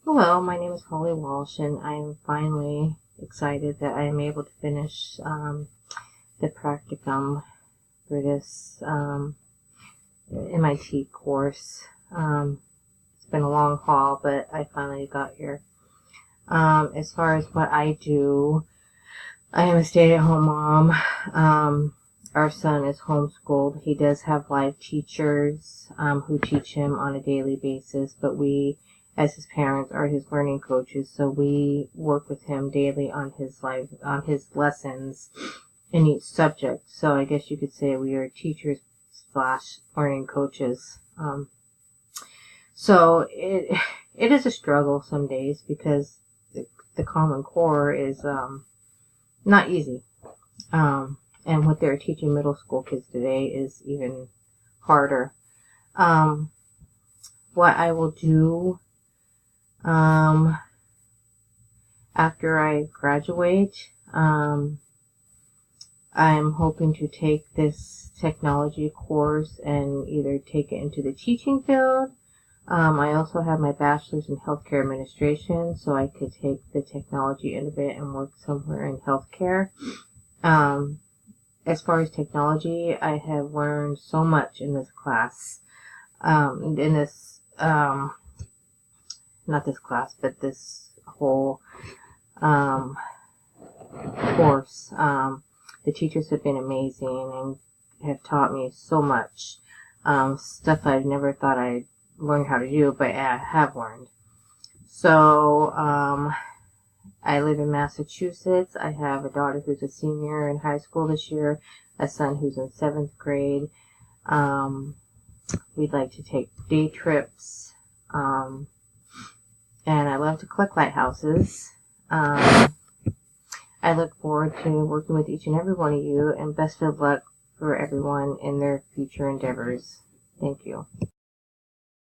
Hello, my name is Holly Walsh, and I am finally excited that I am able to finish the practicum for this MIT course. It's been a long haul, but I finally got here. As far as what I do, I am a stay-at-home mom. Our son is homeschooled. He does have live teachers who teach him on a daily basis, but we, as his parents, are his learning coaches, so we work with him daily on his lessons in each subject. So I guess you could say we are teachers slash learning coaches. So it is a struggle some days because the Common Core is not easy. And what they're teaching middle school kids today is even harder. What I will do after I graduate, I'm hoping to take this technology course and either take it into the teaching field. I also have my bachelor's in healthcare administration, so I could take the technology end of it and work somewhere in healthcare. As far as technology, I have learned so much in this class. In this, not this class, but this whole course. The teachers have been amazing and have taught me so much. Stuff I've never thought I'd learn how to do, but I have learned. So, I live in Massachusetts. I have a daughter who's a senior in high school this year, a son who's in 7th grade. We'd like to take day trips, and I love to collect lighthouses. I look forward to working with each and every one of you, and best of luck for everyone in their future endeavors. Thank you.